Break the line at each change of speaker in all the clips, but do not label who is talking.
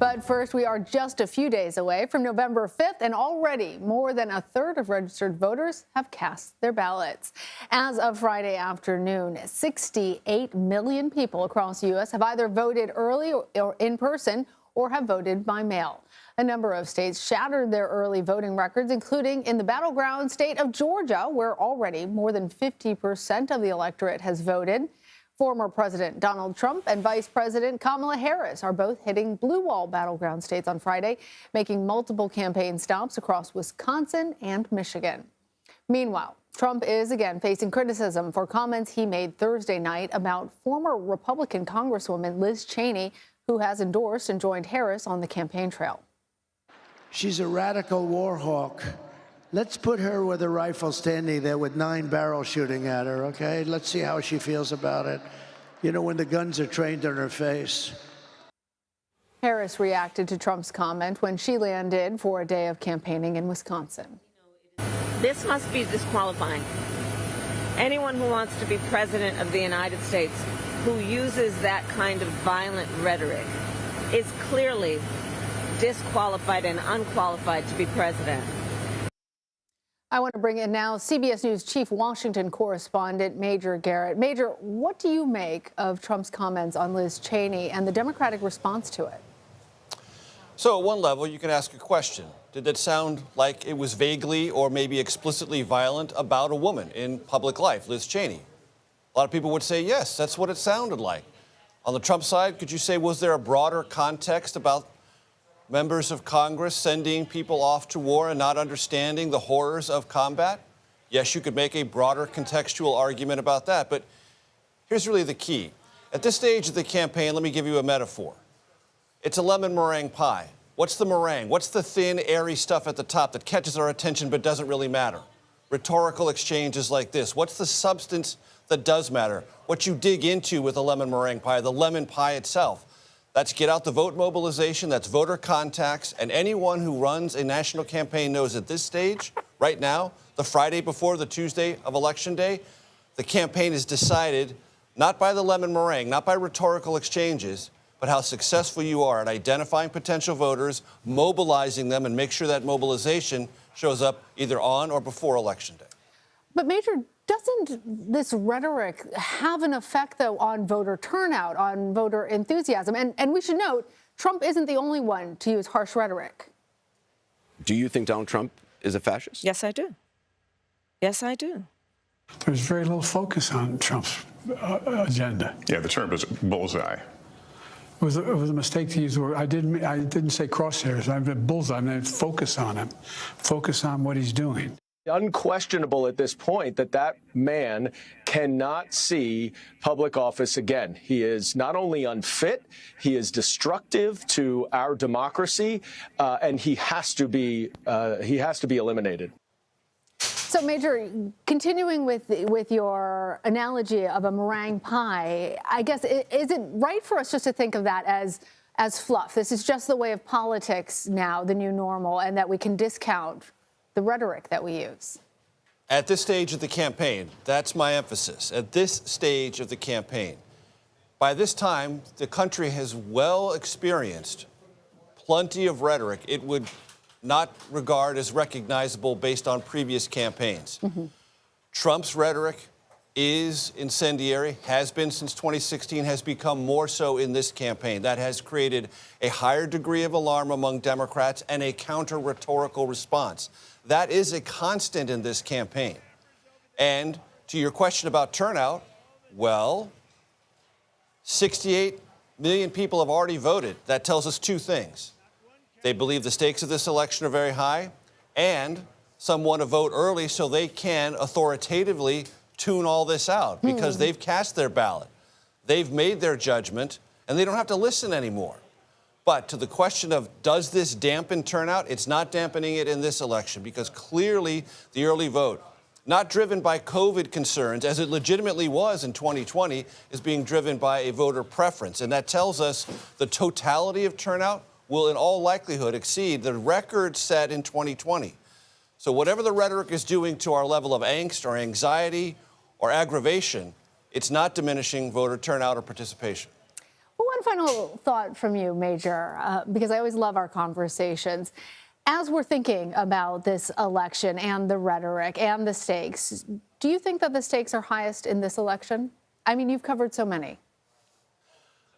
But first, we are just a few days away from November 5th, and already more than a third of registered voters have cast their ballots. As of Friday afternoon, 68 million people across the U.S. have either voted early or in person or have voted by mail. A number of states shattered their early voting records, including in the battleground state of Georgia, where already more than 50% of the electorate has voted. Former President Donald Trump and Vice President Kamala Harris are both hitting blue wall battleground states on Friday, making multiple campaign stops across Wisconsin and Michigan. Meanwhile, Trump is again facing criticism for comments he made Thursday night about former Republican Congresswoman Liz Cheney, who has endorsed and joined Harris on the campaign trail.
She's a radical war hawk. Let's put her with a rifle standing there with 9 barrels shooting at her, okay? Let's see how she feels about it. You know, when the guns are trained on her face.
Harris reacted to Trump's comment when she landed for a day of campaigning in Wisconsin.
This must be disqualifying. Anyone who wants to be president of the United States who uses that kind of violent rhetoric is clearly disqualified and unqualified to be president.
I want to bring in now CBS News Chief Washington Correspondent Major Garrett. Major, what do you make of Trump's comments on Liz Cheney and the Democratic response to it?
So at one level, you can ask a question. Did it sound like it was vaguely or maybe explicitly violent about a woman in public life, Liz Cheney? A lot of people would say, yes, that's what it sounded like. On the Trump side, could you say, was there a broader context about members of Congress sending people off to war and not understanding the horrors of combat? Yes, you could make a broader contextual argument about that, but here's really the key. At this stage of the campaign, let me give you a metaphor. It's a lemon meringue pie. What's the meringue? What's the thin, airy stuff at the top that catches our attention but doesn't really matter? Rhetorical exchanges like this. What's the substance that does matter? What you dig into with a lemon meringue pie, the lemon pie itself. That's get out the vote mobilization, that's voter contacts, and anyone who runs a national campaign knows at this stage, right now, the Friday before the Tuesday of Election Day, the campaign is decided not by the lemon meringue, not by rhetorical exchanges, but how successful you are at identifying potential voters, mobilizing them, and make sure that mobilization shows up either on or before Election Day.
But Major, doesn't this rhetoric have an effect, though, on voter turnout, on voter enthusiasm? And we should note, Trump isn't the only one to use harsh rhetoric.
Do you think Donald Trump is a fascist?
Yes, I do. Yes, I do.
There's very little focus on Trump's agenda.
Yeah, the term is bullseye.
It was a mistake to use the word. I didn't say crosshairs. I meant bullseye. I meant focus on him. Focus on what he's doing.
Unquestionable at this point that that man cannot see public office again. He is not only unfit, he is destructive to our democracy, and he has to be eliminated.
So, Major, continuing with your analogy of a meringue pie, I guess, is it right for us just to think of that as fluff? This is just the way of politics now, the new normal, and that we can discount the rhetoric that we use?
At this stage of the campaign, that's my emphasis. At this stage of the campaign, by this time, the country has well experienced plenty of rhetoric it would not regard as recognizable based on previous campaigns. Trump's rhetoric is incendiary, has been since 2016, has become more so in this campaign. That has created a higher degree of alarm among Democrats and a counter-rhetorical response. That is a constant in this campaign. And to your question about turnout, well, 68 million people have already voted. That tells us two things. They believe the stakes of this election are very high, and some want to vote early so they can authoritatively tune all this out because they've cast their ballot. They've made their judgment, and they don't have to listen anymore. But to the question of does this dampen turnout, it's not dampening it in this election because clearly the early vote, not driven by COVID concerns, as it legitimately was in 2020, is being driven by a voter preference. And that tells us the totality of turnout will in all likelihood exceed the record set in 2020. So whatever the rhetoric is doing to our level of angst or anxiety or aggravation, it's not diminishing voter turnout or participation.
Well, what One final thought from you, Major, because I always love our conversations. As we're thinking about this election and the rhetoric and the stakes, do you think that the stakes are highest in this election? I mean, you've covered so many.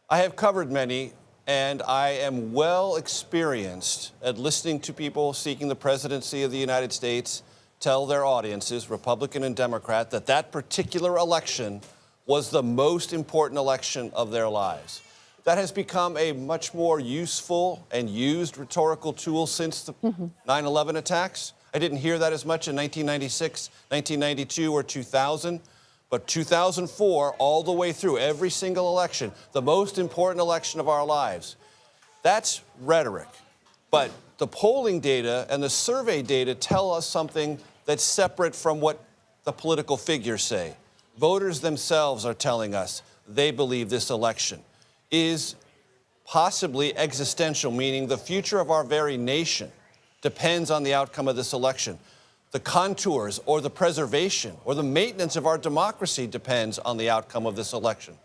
I have covered many, and I am well experienced at listening to people seeking the presidency of the United States tell their audiences, Republican and Democrat, that that particular election was the most important election of their lives. That has become a much more useful and used rhetorical tool since the 9/11 attacks. I didn't hear that as much in 1996, 1992, or 2000. But 2004, all the way through, every single election, the most important election of our lives. That's rhetoric. But the polling data and the survey data tell us something that's separate from what the political figures say. Voters themselves are telling us they believe this election is possibly existential, meaning the future of our very nation depends on the outcome of this election. The contours or the preservation or the maintenance of our democracy depends on the outcome of this election.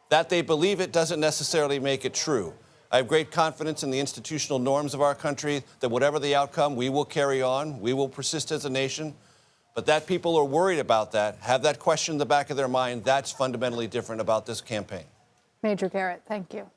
That they believe it doesn't necessarily make it true. I have great confidence in the institutional norms of our country that whatever the outcome, we will carry on, we will persist as a nation. But that people are worried about that, have that question in the back of their mind, that's fundamentally different about this campaign.
Major Garrett, thank you.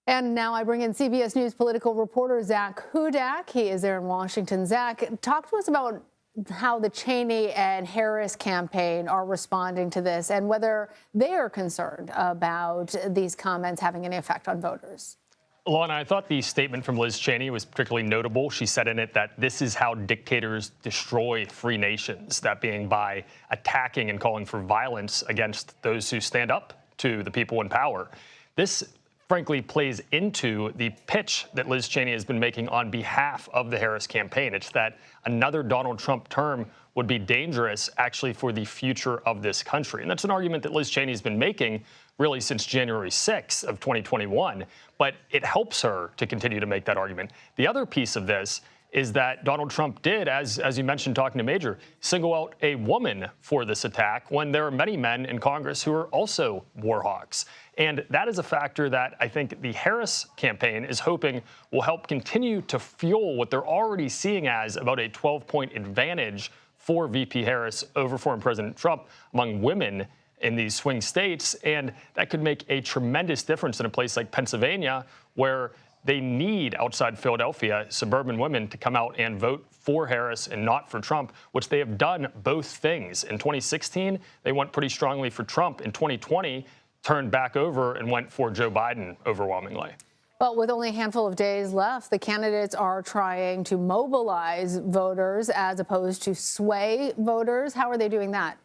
And now I bring in CBS News political reporter Zach Hudak. He is there in Washington. Zach, talk to us about how the Cheney and Harris campaign are responding to this and whether they are concerned about these comments having any effect on voters.
Lana, I thought the statement from Liz Cheney was particularly notable. She said in it that this is how dictators destroy free nations, that being by attacking and calling for violence against those who stand up to the people in power. This frankly plays into the pitch that Liz Cheney has been making on behalf of the Harris campaign. It's that another Donald Trump term would be dangerous actually for the future of this country. And that's an argument that Liz Cheney has been making really since January 6th of 2021, but it helps her to continue to make that argument. The other piece of this is that Donald Trump did, as you mentioned talking to Major, single out a woman for this attack when there are many men in Congress who are also war hawks. And that is a factor that I think the Harris campaign is hoping will help continue to fuel what they're already seeing as about a 12-point advantage for VP Harris over former President Trump among women in these swing states. And that could make a tremendous difference in a place like Pennsylvania, where they need, outside Philadelphia, suburban women to come out and vote for Harris and not for Trump, which they have done both things. In 2016, they went pretty strongly for Trump. In 2020, turned back over and went for Joe Biden overwhelmingly.
Well, with only a handful of days left, the candidates are trying to mobilize voters as opposed to sway voters. How are they doing that?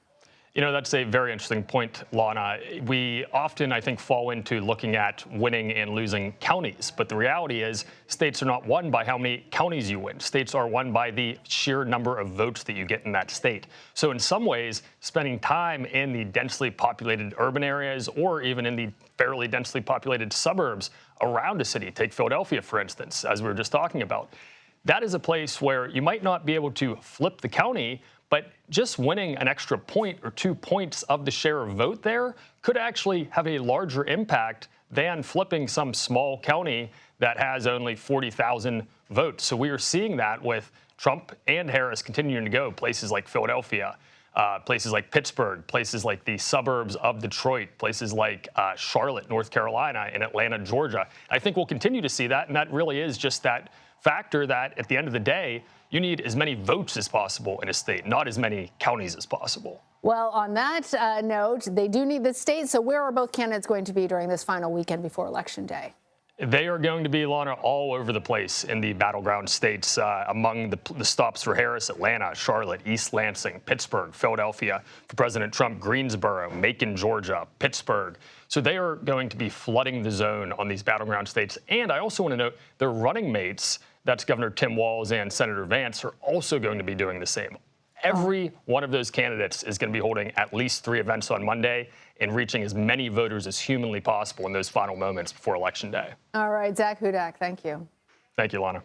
You know, that's a very interesting point, Lana. We often, I think, fall into looking at winning and losing counties. But the reality is states are not won by how many counties you win. States are won by the sheer number of votes that you get in that state. So in some ways, spending time in the densely populated urban areas or even in the fairly densely populated suburbs around a city, take Philadelphia, for instance, as we were just talking about, that is a place where you might not be able to flip the county, but just winning an extra point or 2 points of the share of vote there could actually have a larger impact than flipping some small county that has only 40,000 votes. So we are seeing that with Trump and Harris continuing to go places like Philadelphia, places like Pittsburgh, places like the suburbs of Detroit, places like Charlotte, North Carolina, and Atlanta, Georgia. I think we'll continue to see that, and that really is just that factor that at the end of the day, you need as many votes as possible in a state, not as many counties as possible.
Well, on that note, they do need the state. So where are both candidates going to be during this final weekend before Election Day?
They are going to be, Lana, all over the place in the battleground states. Among the stops for Harris: Atlanta, Charlotte, East Lansing, Pittsburgh, Philadelphia. For President Trump, Greensboro, Macon, Georgia, Pittsburgh. So they are going to be flooding the zone on these battleground states. And I also want to note their running mates, that's Governor Tim Walz and Senator Vance, are also going to be doing the same. Every one of those candidates is going to be holding at least 3 events on Monday and reaching as many voters as humanly possible in those final moments before Election Day.
All right, Zach Hudak, thank you.
Thank you, Lana.